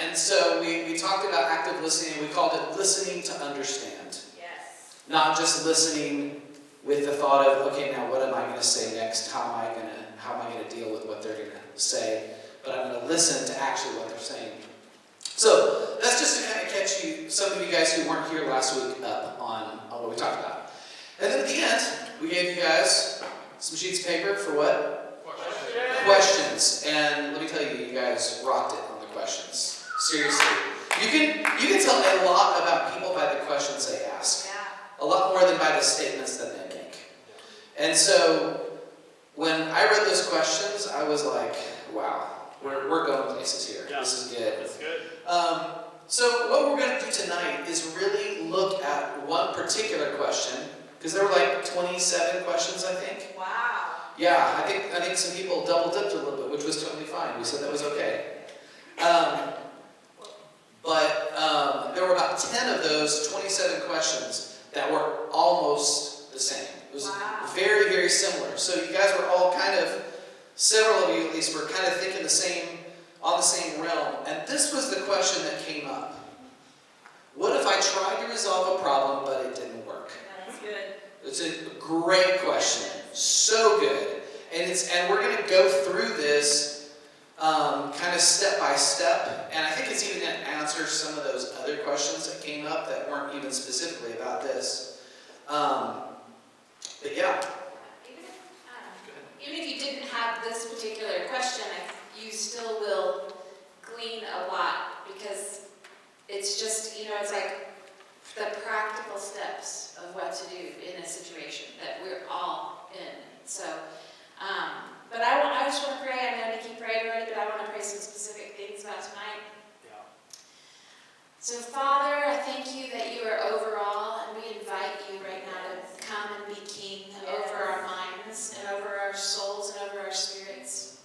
And so we talked about active listening, and we called it listening to understand. Yes. Not just listening with the thought of, okay, now what am I going to say next? How am I going to deal with what they're going to say? But I'm going to listen to actually what they're saying. So that's just to kind of catch you, some of you guys who weren't here last week, up on what we talked about. And then at the end, we gave you guys some sheets of paper for what? Questions. And let me tell you, you guys rocked it on the questions. Seriously. You can tell a lot about people by the questions they ask. A lot more than by the statements that they make. And so when I read those questions, I was like, wow, we're going places here. Yeah. This is good. That's good. So what we're going to do tonight is really look at one particular question, because there were like 27 questions, I think. Wow. Yeah, I think some people double dipped a little bit, which was totally fine. We said that was okay. But there were about 10 of those 27 questions that were almost the same. It was very, very similar. So you guys were all kind of, several of you at least, were kind of thinking on the same realm. And this was the question that came up. What if I tried to resolve a problem, but it didn't work? That's good. It's a great question. So good. And we're going to go through this kind of step by step. And I think it's even going to answer some of those other questions that came up that weren't even specifically about this. But yeah. Even if you didn't have this particular question, you still will glean a lot, because it's just, it's like the practical steps of what to do in a situation that we're all in. So, but I just want to pray. I know Nikki prayed already, but I want to pray some specific things about tonight. Yeah. So, Father, I thank you that you are over all, and we invite you right now to come and be king over our minds and over our souls and over our spirits.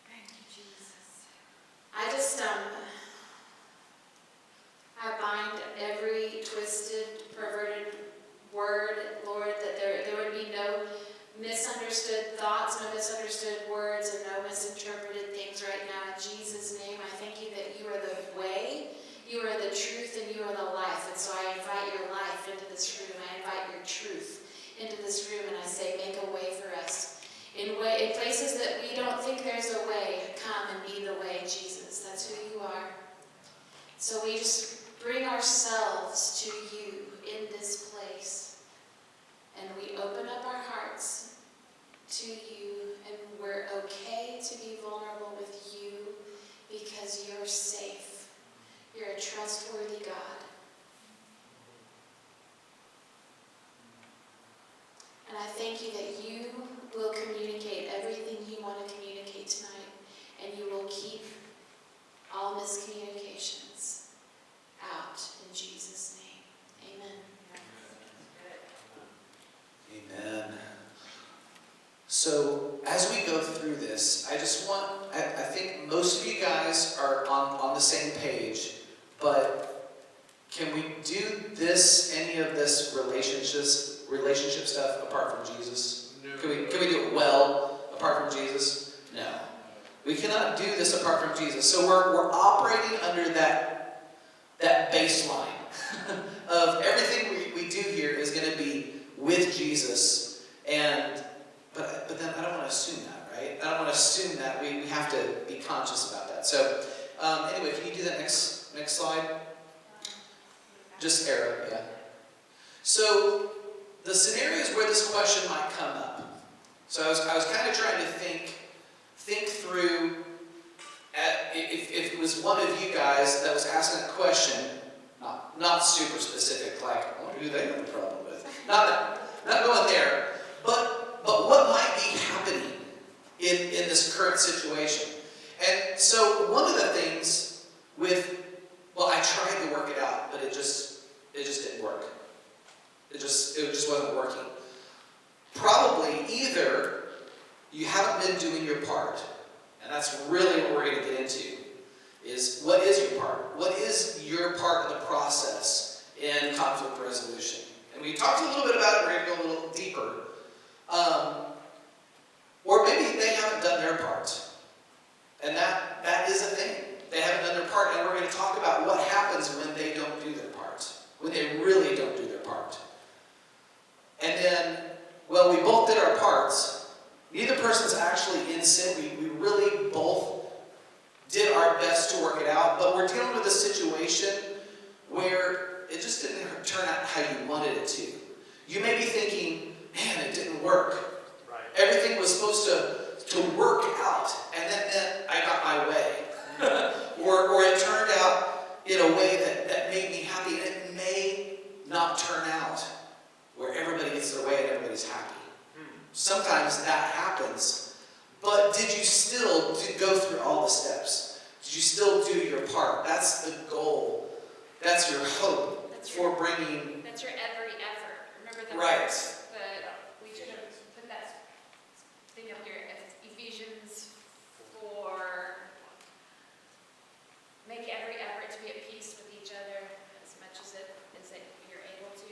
Thank you, Jesus. I just, I bind every twisted, perverted word, Lord, that there would be no misunderstood thoughts, no misunderstood words, and no misinterpreted things right now. In Jesus' name, I thank you that you are the way, you are the truth, and you are the life. And so I invite your life into this room. I invite your truth into this room, and I say, make a way for us. In places that we don't think there's a way, come and be the way, Jesus. That's who you are. So we just bring ourselves to you in this place. And we open up our hearts to you, and we're okay to be vulnerable with you because you're safe. You're a trustworthy God. And I thank you that you will communicate everything you want to communicate tonight, and you will keep all miscommunications out in Jesus' name. Amen. Amen. So as we go through this, I think most of you guys are on the same page, but can we do any of this relationship stuff apart from Jesus? No. Can we do it well apart from Jesus? No. We cannot do this apart from Jesus. So we're operating under that baseline of everything we do here is going to be with Jesus. But then I don't want to assume that, right? I don't want to assume that. We have to be conscious about that. So anyway, can you do that next slide? Just arrow, yeah. So the scenarios where this question might come up. So I was kind of trying to think through if it was one of you guys that was asking a question, not super specific, like I wonder who they have a problem with. Not going there, but what might be happening in this current situation. And so one of the things I tried to work it out, but it just didn't work. It just wasn't working. Probably either you haven't been doing your part, and that's really what we're going to get into, is what is your part? What is your part of the process in conflict resolution? And we talked a little bit about it, we're going to go a little deeper. Or maybe they haven't done their part. And that is a thing. They haven't done their part, and we're going going to talk about what happens when they don't do their part, when they really don't do their part. And then, well, we both did our parts. Neither person's actually in sin. We really both did our best to work it out, but we're dealing with a situation where it just didn't turn out how you wanted it to. You may be thinking, man, it didn't work. Right. Everything was supposed to work out, and then I got my way. or it turned out in a way that made me happy, and it may not turn out where everybody gets their way and everybody's happy. Sometimes that happens, but did you still go through all the steps? Did you still do your part? That's the goal. That's your hope for bringing... That's your every effort. Remember the Right. verse? We should have put that thing up here. Ephesians 4. Make every effort to be at peace with each other as much as that you're able to.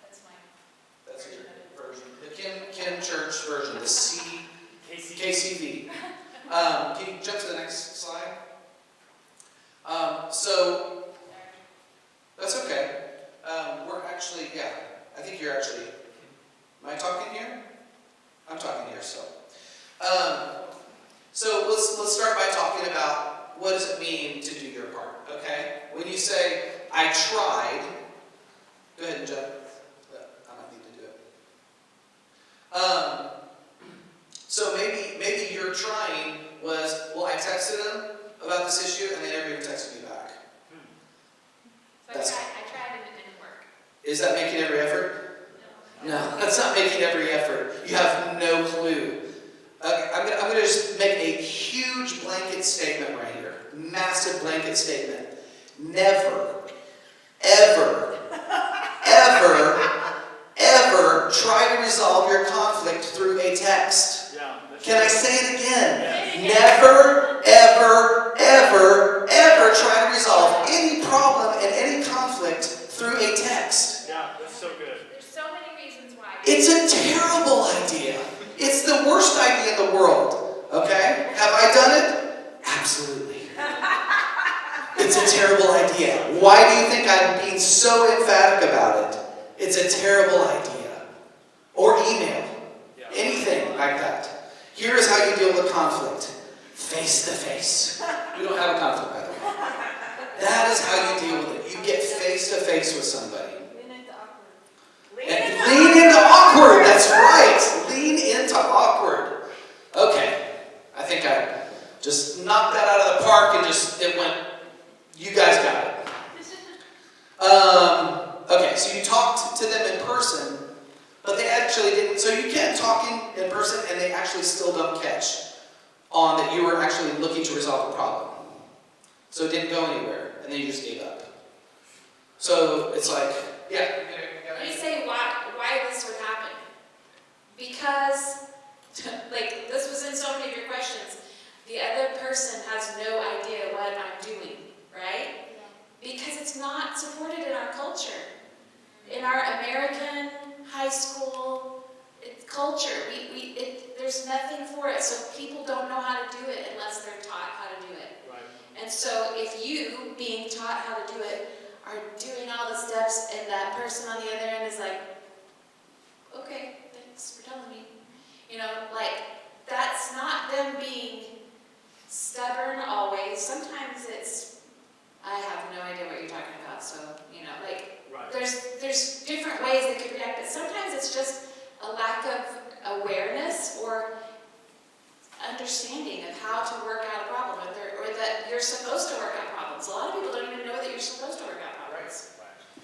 That's my That's version your of it. version. The Kim Church version, the KCV. KCV. Can you jump to the next slide? So, that's okay. We're actually, yeah, I think you're actually, am I talking here? I'm talking here, so. So let's start by talking about what does it mean to do your part, okay? When you say, I tried, go ahead and jump. I might need to do it. So maybe your trying was, well, I texted him about this issue and they never even texted me back. So I tried and it didn't work. Is that making every effort? No. No, that's not making every effort. You have no clue. Okay, I'm gonna just make a huge blanket statement right here. Massive blanket statement. Never, ever, ever try to resolve your conflict through a text. Yeah. Can I say it again? Never, ever try to resolve any problem and any conflict through a text. Yeah, that's so good. There's so many reasons why. It's a terrible idea. It's the worst idea in the world. Okay? Have I done it? Absolutely. It's a terrible idea. Why do you think I'm being so emphatic about it? It's a terrible idea. Or email. Yeah. Anything like that. Here is how you deal with conflict. Face to face. We don't have a conflict, by the way. That is how you deal with it. You get face to face with somebody. Lean into awkward. And lean into awkward. That's right. Lean into awkward. Okay. I think I just knocked that out of the park and it went, you guys got it. Okay, so you talked to them in person, but they actually didn't. So you can't talk in person and they actually still don't catch on that you were actually looking to resolve the problem. So it didn't go anywhere and then you just gave up. So it's like, yeah. Let me say why this would happen. Because, like, this was in so many of your questions. The other person has no idea what I'm doing, right? Because it's not supported in our culture. In our American high school culture, there's nothing for it. So people don't know how to do it unless they're taught how to do it. Right. And so if you, being taught how to do it, are doing all the steps and that person on the other end is like, okay, thanks for telling me. You know, like, that's not them being stubborn always. Sometimes it's, I have no idea what you're talking about, so, you know, like, Right. there's different ways they could react, but sometimes it's just a lack of awareness or understanding of how to work out a problem, or that you're supposed to work out problems. A lot of people don't even know that you're supposed to work out problems.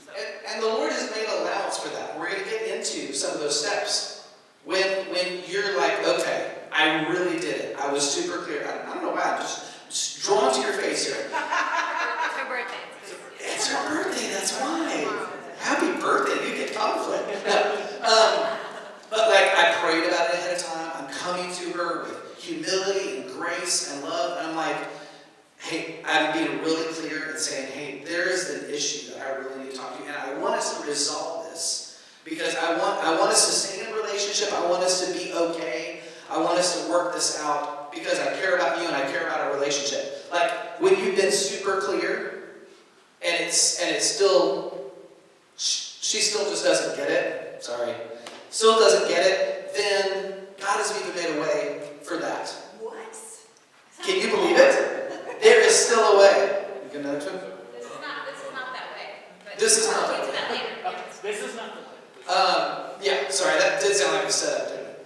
So, And the Lord has made allowance for that. We're going to get into some of those steps. When you're like, okay, I really did it. I was super clear. I don't know why. I'm just drawn to your face here. It's her birthday. It's her birthday, that's why. Happy birthday, you get conflict. But like, I prayed about it ahead of time. I'm coming to her with humility and grace and love. And I'm like, hey, I'm being really clear and saying, hey, there is an issue that I really need to talk to you. And I want us to resolve this. Because I want us to stay in a relationship. I want us to be okay. I want us to work this out because I care about you and I care about our relationship. Like when you've been super clear, and it's still, she still just doesn't get it. Sorry, still doesn't get it. Then God has even made a way for that. What? Can you believe it? There is still a way. You can notice it? This is not that way. But This is not we'll that get to that later. Okay, this is not the way. Yeah, sorry, that did sound like a setup, didn't it?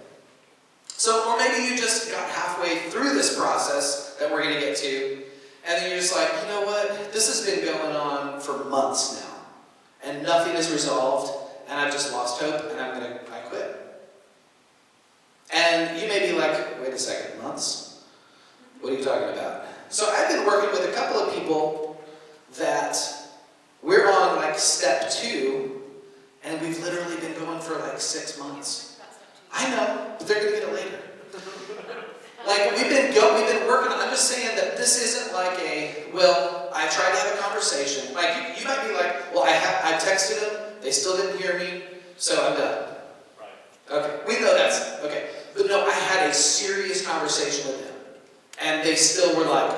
So, or maybe you just got halfway through this process that we're going to get to, and then you're just like, you know what? This has been going on for months now, and nothing is resolved, and I've just lost hope, and I quit. And you may be like, wait a second, months? What are you talking about? So I've been working with a couple of people that we're on like step 2, and we've literally been going for like 6 months. I know, but they're going to get it later. Like we've been working on, I'm just saying that this isn't like well, I tried to have a conversation. Like you might be like, well, I texted them, they still didn't hear me, so I'm done. Right. Okay, we know that's, okay. But no, I had a serious conversation with them. And they still were like,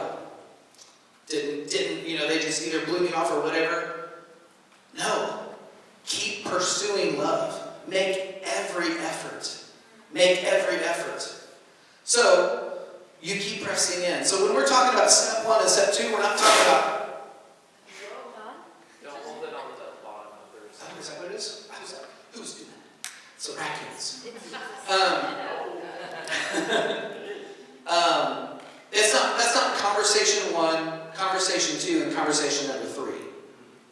didn't, they just either blew me off or whatever. No. Keep pursuing love. Make every effort. Make every effort. So, you keep pressing in. So when we're talking about step 1 and step 2, we're not talking about, Don't hold it on the bottom of the receipt. oh, is that what it is? Who's doing that? It's the raccoons. That's not conversation 1, conversation 2, and conversation number 3.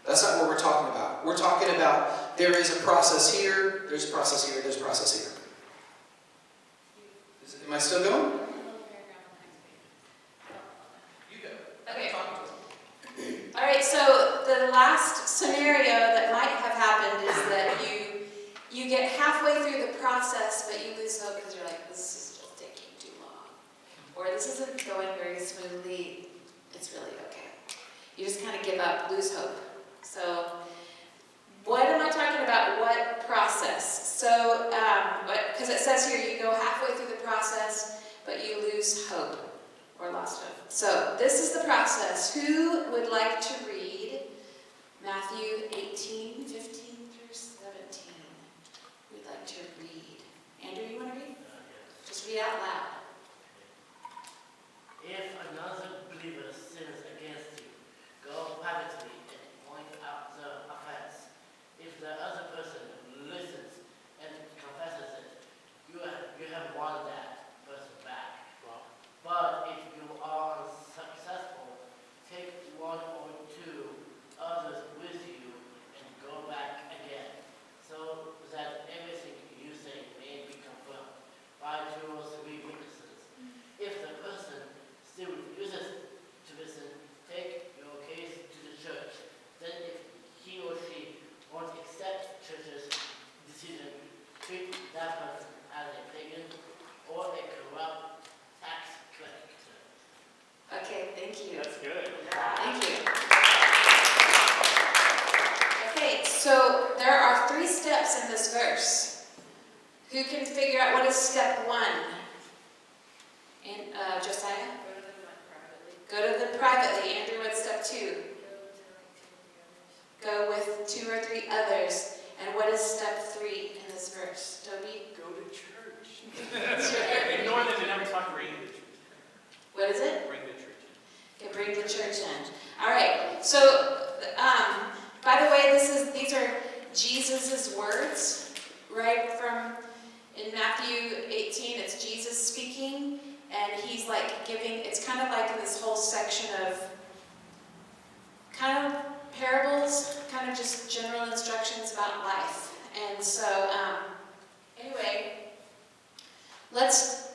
That's not what we're talking about. We're talking about there is a process here, there's a process here, there's a process here. Am I still going? You go. Okay. I'm talking to them. All right, so the last scenario that might have happened is that you get halfway through the process, but you lose hope because you're like, this is just taking too long. Or this isn't going very smoothly, it's really okay. You just kind of give up, lose hope. So, what am I talking about? What process? So, because it says here you go halfway through the process, but you lose hope or lost hope. So, this is the process. Who would like to read Matthew 18, 15 through 17? Who'd like to read? Andrew, you want to read? Just read out loud. If another believer sins against you, go privately and point out the offense. If the other person listens and confesses it, you have won that person back. But if you are unsuccessful, take 1 or 2 others with you and go back again, so that everything you say may be confirmed by 2 or 3 witnesses. If the person still refuses to listen, take your case to the church. Then if he or she won't accept church's decision, treat that person as a pagan or a corrupt tax collector. Okay, thank you. That's good. Thank you. Okay, so there are 3 steps in this verse. Who can figure out what is step 1? And Josiah? Go to them privately. Andrew, what's step 2? Go with 2 or 3 others. And what is step 3 in this verse? Toby? Go to church. Ignore them and never talk to me. What is it? Bring the church in. Okay, bring the church in. All right. So, by the way, these are Jesus' words, right from in Matthew 18. It's Jesus speaking, and he's like giving. It's kind of like in this whole section of kind of parables, kind of just general instructions about life. And so, anyway.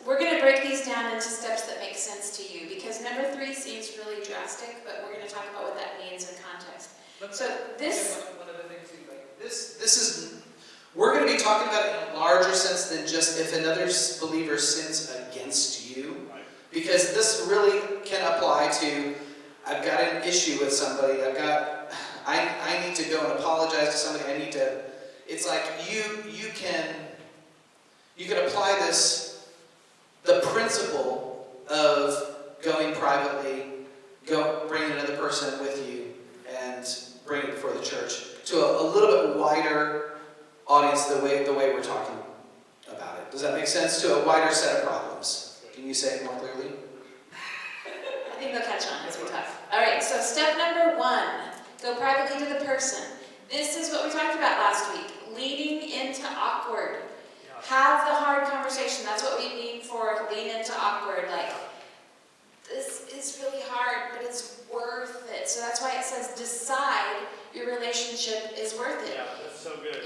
We're going to break these down into steps that make sense to you, because number 3 seems really drastic, but we're going to talk about what that means in context. So this, One other thing too, like this is, we're going to be talking about it in a larger sense than just if another believer sins against you, because this really can apply to, I've got an issue with somebody, I need to go and apologize to somebody, it's like you can apply this, the principle of going privately go bring another person with you and bring it before the church to a little bit wider audience the way we're talking about it. Does that make sense? To a wider set of problems. Can you say it more clearly? I think they'll catch on as we talk. All right, so step number 1, go privately to the person. This is what we talked about last week, leading into awkward. Have the hard conversation. That's what we mean for lean into awkward. Like, this is really hard, but it's worth it. So that's why it says decide your relationship is worth it. Yeah, that's so good.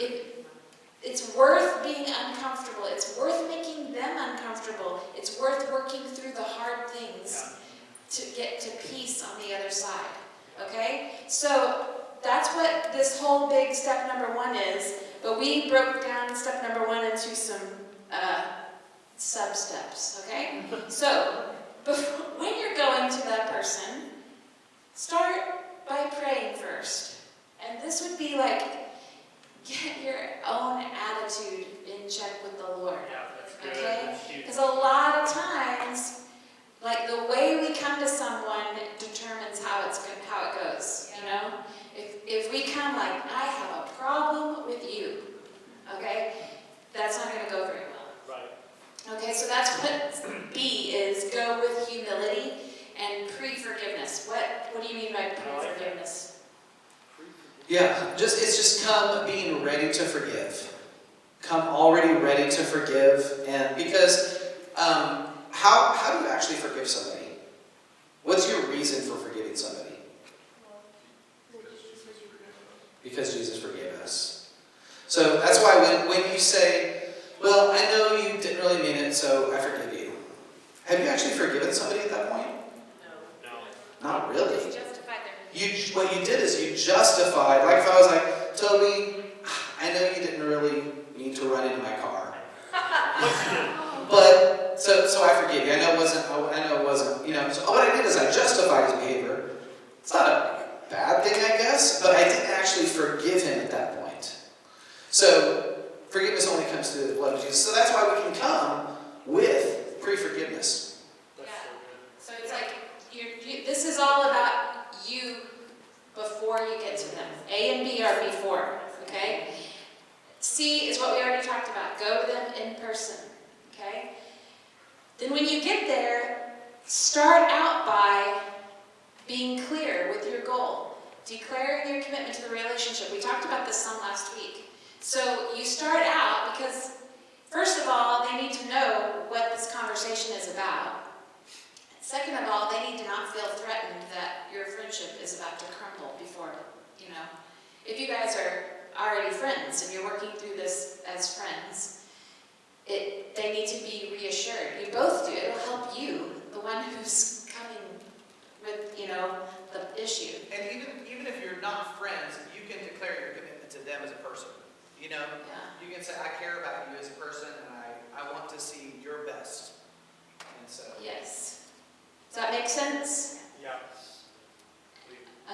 It's worth being uncomfortable. It's worth making them uncomfortable. It's worth working through the hard things to get to peace on the other side. Okay? So that's what this whole big step number 1 is. But we broke down step number 1 into some sub-steps. Okay? So when you're going to that person, start by praying first. And this would be like, get your own attitude in check with the Lord. Yeah, that's good. Okay? That's huge. Because a lot of times, like the way we come to someone determines how it goes. You know, if we come like, I have a problem with you, okay, that's not going to go very well. Right. Okay, so that's what B is. Go with humility and pre-forgiveness. What do you mean by pre-forgiveness? Yeah, it's just come being ready to forgive. Come already ready to forgive, and because how do you actually forgive somebody? What's your reason for forgiving somebody? Because Jesus forgave us. So that's why when you say, well, I know you didn't really mean it, so I forgive you. Have you actually forgiven somebody at that point? No. Not really. Just justify their What you did is you justified, like if I was like, Toby, I know you didn't really need to run into my car. But, so I forgive you. I know it wasn't, you know, so what I did is I justified his behavior. It's not a bad thing, I guess, but I didn't actually forgive him at that point. So, forgiveness only comes through the blood of Jesus. So that's why we can come with pre-forgiveness. That's so good. So it's like, this is all about you before you get to them. A and B are before, okay? C is what we already talked about. Go to them in person, okay? Then when you get there, start out by being clear with your goal. Declaring your commitment to the relationship. We talked about this some last week. So you start out because, first of all, they need to know what this conversation is about. Second of all, they need to not feel threatened that your friendship is about to crumble before, you know. If you guys are already friends and you're working through this as friends, they need to be reassured. You both do. It'll help you, the one who's coming with, you know, the issue. And even if you're not friends, you can declare your commitment to them as a person. You know, Yeah. you can say, I care about you as a person, and I want to see your best. And so, Yes. Does that make sense? Yeah.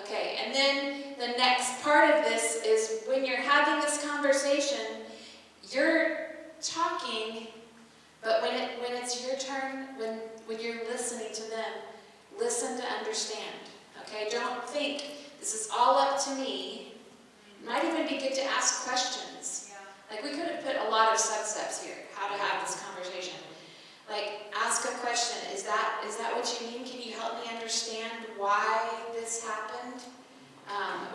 Okay, and then the next part of this is when you're having this conversation, you're talking, but when it's your turn, when you're listening to them, listen to understand. Okay, don't think this is all up to me. It might even be good to ask questions. Like we could have put a lot of sub-steps here, how to have this conversation. Like, ask a question, is that what you mean? Can you help me understand why this happened?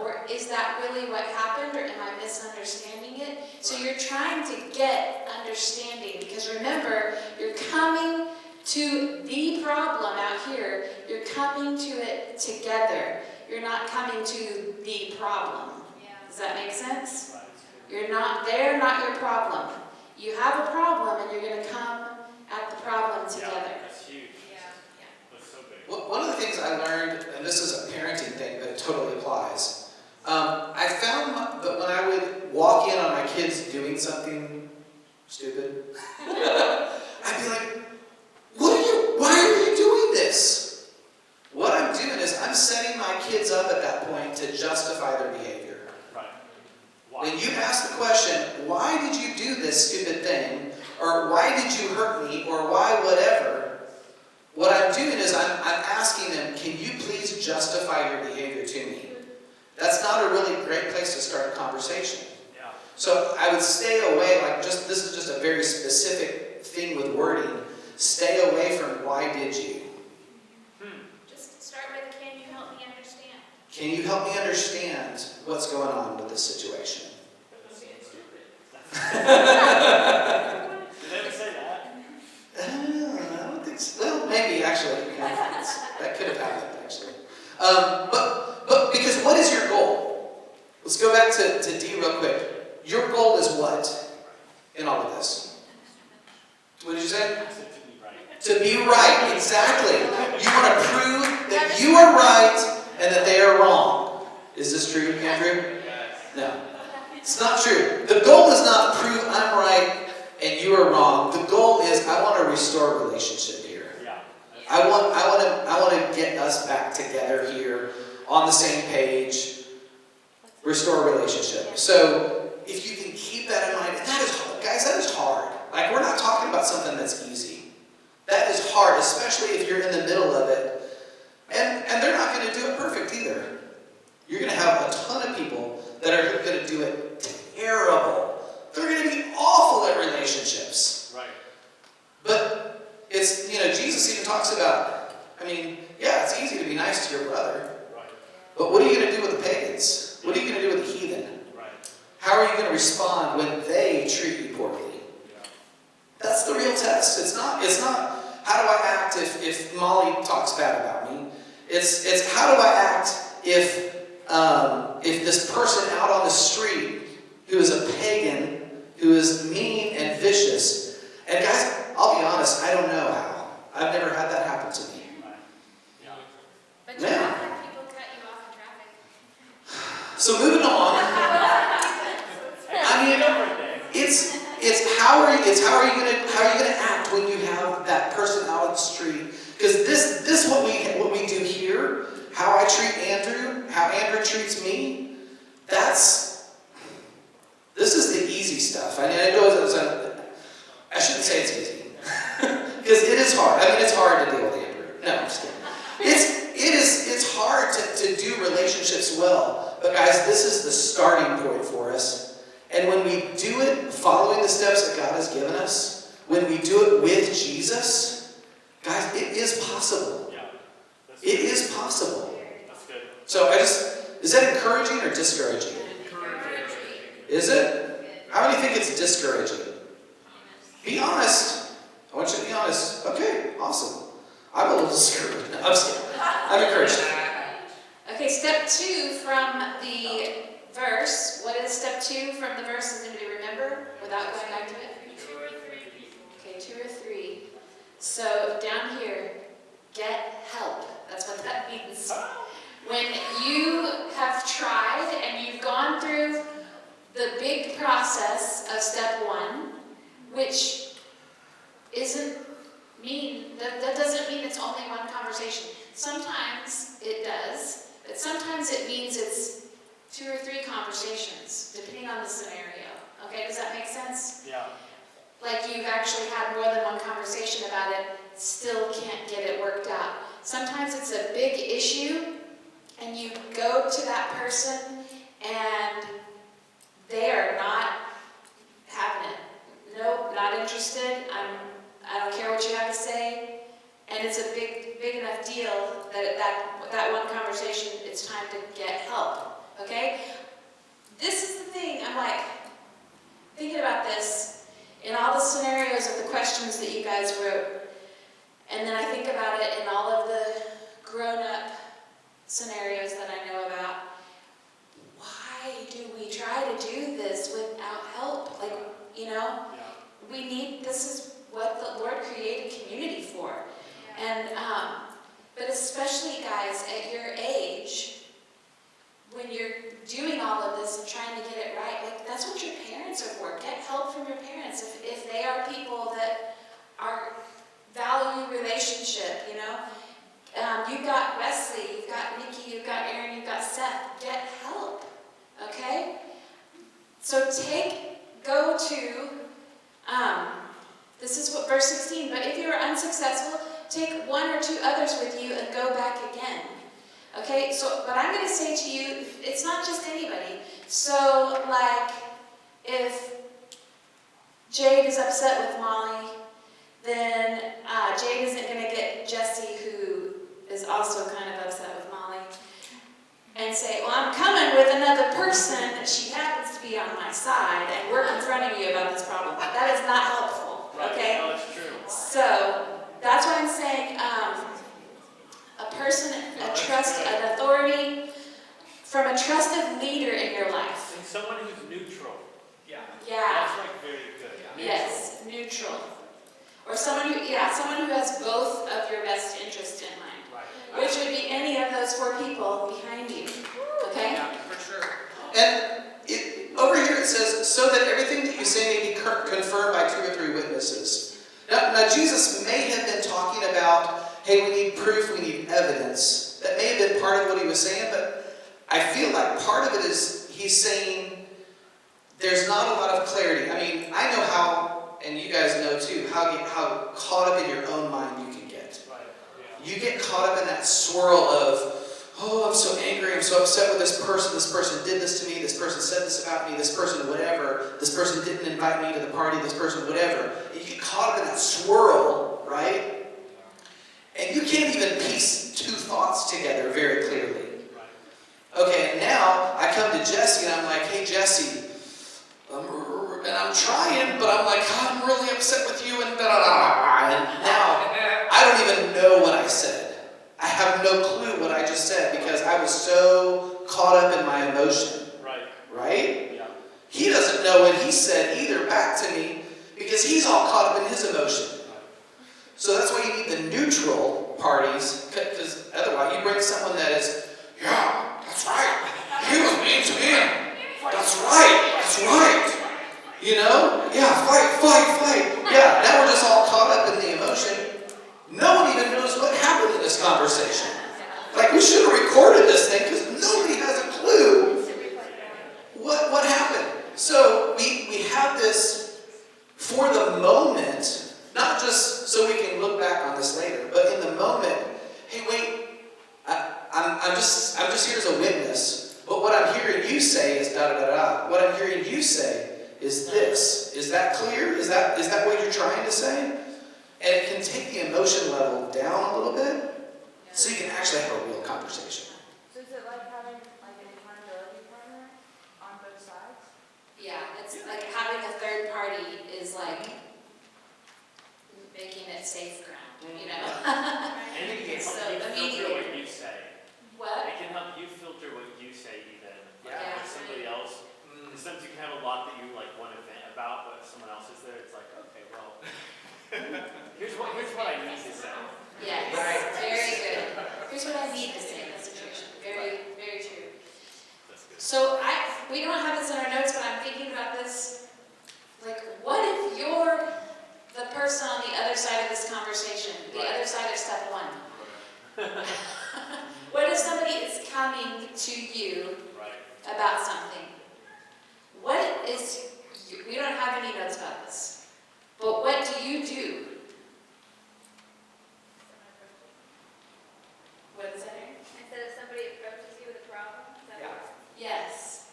Or is that really what happened, or am I misunderstanding it? So you're trying to get understanding, because remember, you're coming to the problem out here, you're coming to it together. You're not coming to the problem. Does that make sense? They're not your problem. You have a problem, and you're going to come at the problem together. Yeah, that's huge. That's so big. One of the things I learned, and this is a parenting thing, but it totally applies. I found that when I would walk in on my kids doing something stupid, I'd be like, why are you doing this? What I'm doing is I'm setting my kids up at that point to justify their behavior. Right. When you ask the question, why did you do this stupid thing? Or why did you hurt me? Or why whatever? what I'm doing is I'm asking them, can you please justify your behavior to me? That's not a really great place to start a conversation. Yeah. So I would stay away, this is just a very specific thing with wording. Stay away from why did you? Just start with, can you help me understand? Can you help me understand what's going on with this situation? Did they ever say that? I don't think so. Well, maybe actually. That could have happened actually. But because what is your goal? Let's go back to D real quick. Your goal is what in all of this? What did you say? I said to be right. To be right, exactly. You want to prove that you are right and that they are wrong. Is this true, Andrew? No. It's not true. The goal is not prove I'm right and you are wrong. The goal is I want to restore relationship here. Yeah. I want to get us back together here on the same page. Restore relationship. So if you can keep that in mind, and that is hard, guys, that is hard. Like, we're not talking about something that's easy. That is hard, especially if you're in the middle of it. And they're not going to do it perfect either. You're going to have a ton of people that are going to do it terrible. They're going to be awful at relationships. Right. But it's, Jesus even talks about, it's easy to be nice to your brother. Right. But what are you going to do with the pagans? What are you going to do with the heathen? Right. How are you going to respond when they treat you poorly? Yeah. That's the real test. It's not how do I act if Molly talks bad about me. It's how do I act if this person out on the street who is a pagan, who is mean and vicious, and guys, I'll be honest, I don't know how. I've never had that happen to me. Right. Yeah. But you Yeah. have had people cut you off in traffic. So moving on, it's how are you gonna act when you have that person out on the street? Because this what we do here, how I treat Andrew, how Andrew treats me, this is the easy stuff. I shouldn't say it's easy. Because it is hard. It's hard to deal with Andrew. No, I'm just kidding. It's hard to do relationships well. But guys, this is the starting point for us. And when we do it following the steps that God has given us, when we do it with Jesus, guys, it is possible. Yeah. That's It good. is possible. That's good. So is that encouraging or discouraging? Is it? How many think it's discouraging? Be honest. I want you to be honest. Okay, awesome. I'm a little discouraged. No, I'm just kidding. I'm encouraged. Okay, step 2 from the verse. What is step 2 from the verse? Does anybody remember without going back to it? 2 or 3 people. Okay, 2 or 3. So down here, get help. That's what that means. When you have tried and you've gone through the big process of step 1, which that doesn't mean it's only one conversation. Sometimes it does, but sometimes it means it's 2 or 3 conversations, depending on the scenario. Okay, does that make sense? Yeah. Like you've actually had more than one conversation about it, still can't get it worked out. Sometimes it's a big issue, and you go to that person, and they are not having it. Nope, not interested. I don't care what you have to say. And it's a big enough deal that one conversation, it's time to get help. Okay? This is the thing. I'm like thinking about this in all the scenarios of the questions that you guys wrote. And then I think about it in all of the grown-up scenarios that I know about. Why do we try to do this without help? Yeah. This is what the Lord created community for. And, but especially guys at your age, when you're doing all of this and trying to get it right, that's what your parents are for. Get help from your parents. If they are people that value relationship, you've got Wesley, you've got Nikki, you've got Aaron, you've got Seth. Get help, okay? So go to, this is what verse 16, but if you are unsuccessful, take one or two others with you and go back again. Okay, so, but I'm going to say to you, it's not just anybody. So, like, if Jade is upset with Molly, then Jade isn't going to get Jesse, who is also kind of upset with Molly, and say, well, I'm coming with another person. She happens to be on my side, and we're confronting you about this problem. That is not helpful, okay? No, it's true. So, that's why I'm saying a person, a trust, an authority from a trusted leader in your life. And someone who's neutral. Yeah. Yeah, That's like very good. yes, neutral. Or someone who has both of your best interest in mind, Right. which would be any of those four people behind you, okay? Yeah, for sure. And over here it says, so that everything that you say may be confirmed by 2 or 3 witnesses. Now, Jesus may have been talking about, hey, we need proof, we need evidence. That may have been part of what he was saying, but I feel like part of it is he's saying there's not a lot of clarity. I mean, I know how, and you guys know too, how caught up in your own mind you can get. Right. Yeah. You get caught up in that swirl of, oh, I'm so angry, I'm so upset with this person did this to me, this person said this about me, this person whatever, this person didn't invite me to the party, this person whatever. You get caught up in that swirl, right? And you can't even piece 2 thoughts together very clearly. Right. Okay, and now I come to Jesse and I'm like, hey Jesse, and I'm trying, but I'm like, God, I'm really upset with you, and da-da-da-da. And now I don't even know what I said. I have no clue what I just said because I was so caught up in my emotion. Right. Right? Yeah. He doesn't know what he said either back to me because he's all caught up in his emotion. So that's why you need the neutral parties, because otherwise you bring someone that is, yeah, that's right. He was mean to me. That's right. That's right. You know? Yeah, fight. Yeah, now we're just all caught up in the emotion. No one even knows what happened in this conversation. Like, we should have recorded this thing because nobody has a clue what happened. So we have this for the moment, not just so we can look back on this later, but in the moment, hey, wait, I'm just here as a witness. But what I'm hearing you say is da-da-da-da. What I'm hearing you say is this. Is that clear? Is that what you're trying to say? And it can take the emotion level down a little bit so you can actually have a real conversation. So is it like having like an accountability partner on both sides? Yeah, it's like having a third party is like making it safe ground, you know? And it can So, help you the filter mediator. what you say. What? It can help you filter what you say even. Like Yeah. with somebody else. And sometimes you can have a lot that you like want to vent about, but someone else is there. It's like, okay, well, here's what I need to say. Yes, very good. Here's what I need to say, that's true. Very, very true. That's good. So we don't have this in our notes, but I'm thinking about this. Like, what if you're the person on the other side of this conversation, the Right. other side of step 1? What if somebody is coming to you Right. about something? We don't have any notes about this, but what do you do? What is that? Instead of somebody approaches you with a problem, is that what? Yes.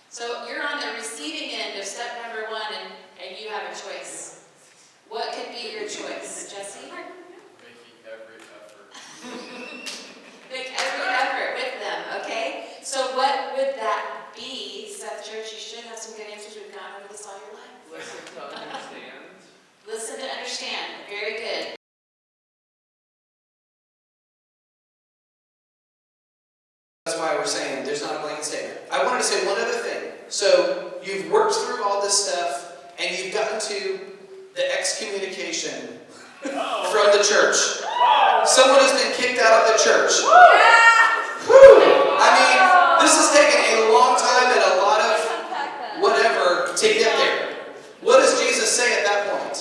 So you're on the receiving end of step number 1, and you have a choice. What could be your choice, Jesse? Making every effort. Make every effort with them, okay? So what would that be? Seth Church, you should have some good answers. We've gone over this all your life. Listen to understand. Listen to understand. Very good. That's why we're saying there's not a blanket statement. I wanted to say one other thing. So you've worked through all this stuff, and you've gotten to the excommunication from the church. Someone has been kicked out of the church. Whew. I mean, this has taken a long time and a lot of whatever to get there. What does Jesus say at that point?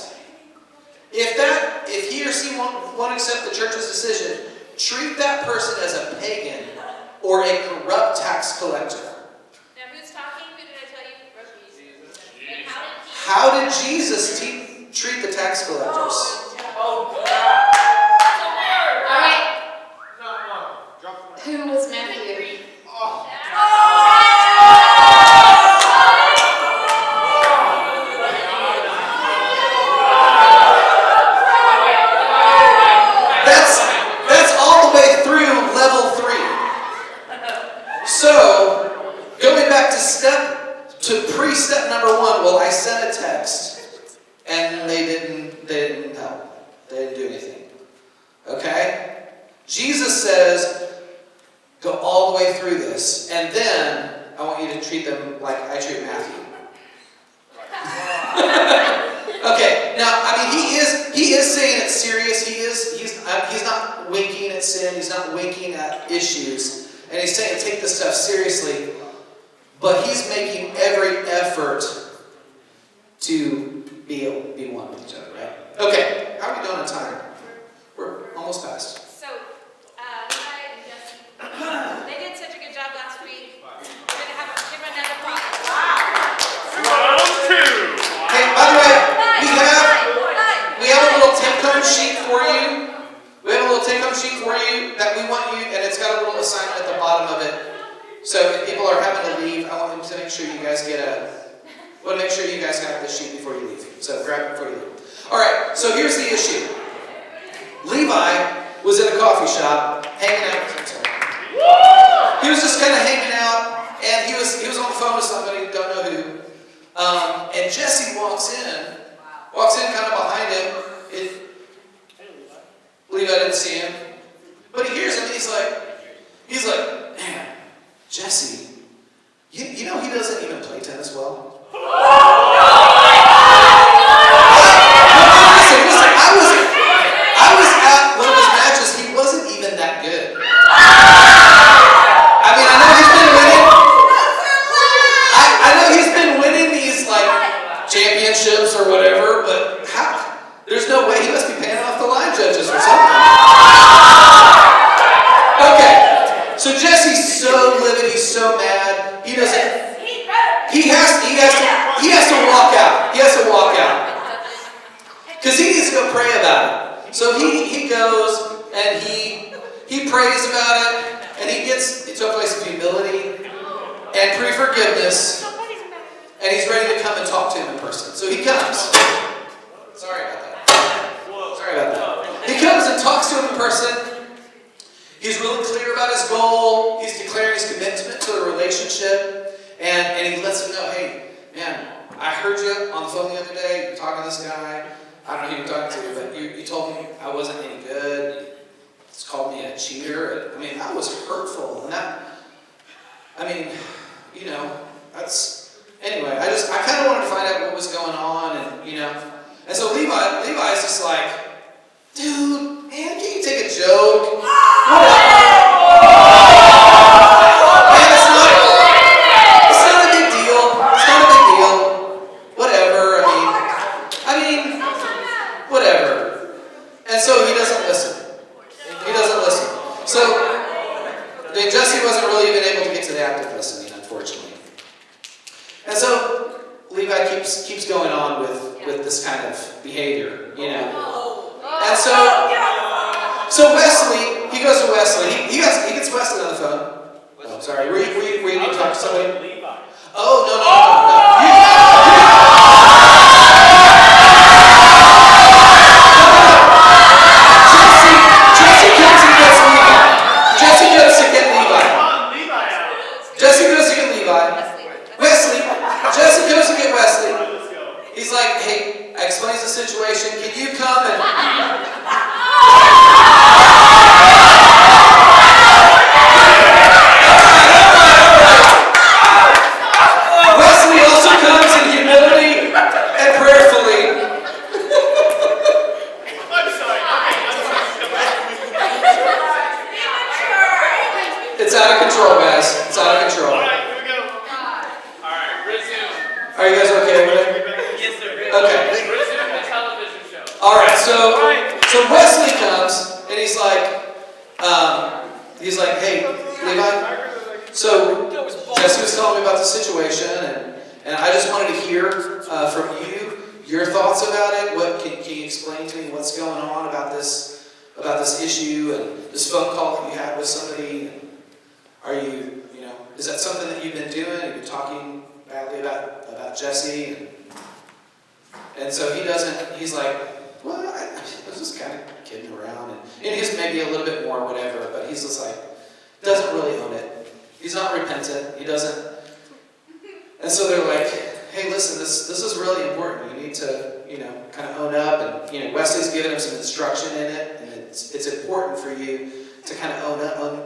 If he or she won't accept the church's decision, treat that person as a pagan or a corrupt tax collector. Now who's talking? Who did I tell you? Jesus. And How did Jesus treat the tax collectors? Oh, crap. pre-step number one, well, I sent a text, and they didn't help. They didn't do anything. Okay? Jesus says, go all the way through this, and then I want you to treat them like I treat Matthew. Okay, now, I mean, he is saying it's serious. He's not winking at sin. He's not winking at issues. And he's saying take this stuff seriously. But he's making every effort to be one with each other, right? Okay, how are we doing on time? We're almost past. So, Levi and Jesse, they did such a good job last week. We're gonna give them another prize. Round two. Hey, by the way, we have a little take-home sheet for you. We have a little take-home sheet for you that we want you, and it's got a little assignment at the bottom of it. So if people are having to leave, I want them to make sure you guys want to make sure you guys have this sheet before you leave. So grab it before you leave. All right. So here's the issue. Levi was in a coffee shop hanging out. I'm sorry. He was just kind of hanging out, and he was on the phone with somebody, don't know who. And Jesse walks in kind of behind him. Levi didn't see him, but he hears him. And he's like, man, Jesse, you know he doesn't even play tennis well. Listen, I was at one of his matches. He wasn't even that good. I mean, I know he's been winning. I know he's been winning these like championships or whatever, but how? There's no way. He must be paying off the line judges or something. Okay, so Jesse's so livid. He's so mad. He doesn't. He has to walk out. He has to walk out because he needs to go pray about it. So he goes and he prays about it, and he gets to a place of humility and pre-forgiveness, and he's ready to come and talk to him in person. So he comes. Sorry about that. He comes and talks to him in person. He's really clear about his goal. He's declaring his commitment to the relationship. And he lets him know, hey, man, I heard you on the phone the other day. You're talking to this guy. I don't know who you're talking to, but you told me I wasn't any good. You called me a cheater. I mean, that was hurtful. And anyway, I kind of wanted to find out what was going on. And so Levi's just like, dude, man, can you take a joke? Whatever. Man, it's not a big deal. It's not a big deal. Whatever. I mean, whatever. And so he doesn't listen. So Jesse wasn't really even able to get to the act of listening, unfortunately. And so Levi keeps going on with this kind of behavior, And so Wesley, he goes to Wesley. He gets Wesley on the phone. Oh, sorry. Were you need to talk to somebody? Oh, no. Jesse comes and gets Levi. Jesse goes to get Levi. Jesse goes to get Levi. Wesley. Jesse goes to get Wesley. He's like, hey, explains the situation. Can you come and... Wesley also comes in humility and prayerfully. I'm sorry. It's out of control, guys. It's out of control. All right, here we go. All right, resume. Are you guys okay with it? Yes, sir. Okay. Resume the television show. All right. So Wesley comes and he's like, hey, Levi. So Jesse was telling me about the situation, and I just wanted to hear from you your thoughts about it. What can you explain to me what's going on about this issue and this phone call that you had with somebody? Are you is that something that you've been doing? Have you been talking badly about Jesse? And so he's like, well, I was just kind of kidding around, and he's maybe a little bit more whatever, but he's just like, doesn't really own it. He's not repentant. He doesn't And so they're like, hey, listen, this is really important. You need to, kind of own up. And, Wesley's given him some instruction in it, and it's important for you to kind of own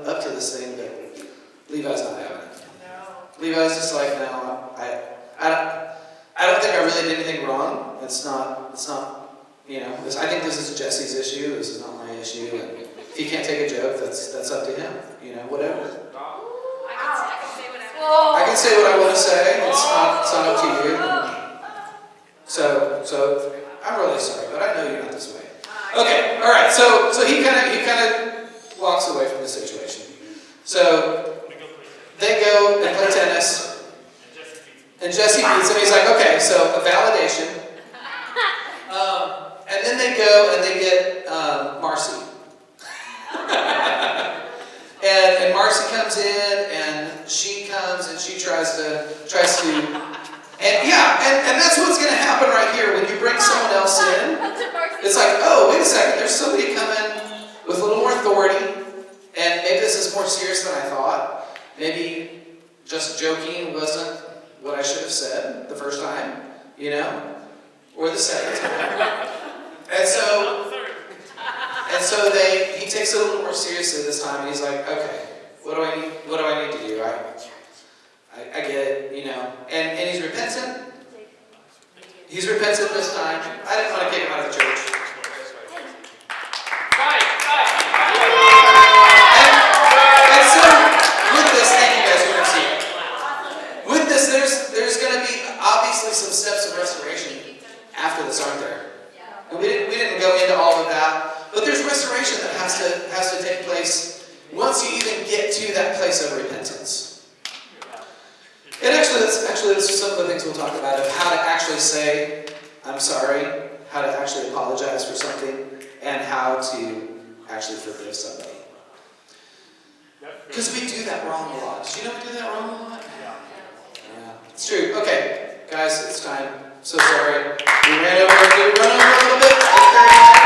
up to this thing, but Levi's not having it. Levi's just like, no, I don't think I really did anything wrong. It's not, I think this is Jesse's issue. This is not my issue. And if he can't take a joke, that's up to him. Whatever. I can say whatever. I can say what I want to say. It's not up to you. So I'm really sorry, but I know you're not this way. Okay, all right. So he kind of walks away from the situation. So they go and play tennis, and Jesse beats him. He's like, okay, so a validation. And then they go and they get Marcy. And Marcy comes in, and she comes and she tries to, and that's what's going to happen right here when you bring someone else in. It's like, oh, wait a second, there's somebody coming with a little more authority, and maybe this is more serious than I thought. Maybe just joking wasn't what I should have said the first time, or the second time. And so he takes it a little more seriously this time, and he's like, okay, what do I need to do? I get it, and he's repentant. He's repentant this time. I didn't want to kick him out of the church. And so, with this, thank you guys for seeing. With this, there's going to be obviously some steps of restoration after this, aren't there? And we didn't go into all of that, but there's restoration that has to take place once you even get to that place of repentance. And actually that's some of the things we'll talk about of how to actually say I'm sorry, how to actually apologize for something, and how to actually forgive somebody. Because we do that wrong a lot. Did you know we do that wrong a lot? Yeah, it's true. Okay, guys, it's time. So sorry. We ran over a little bit.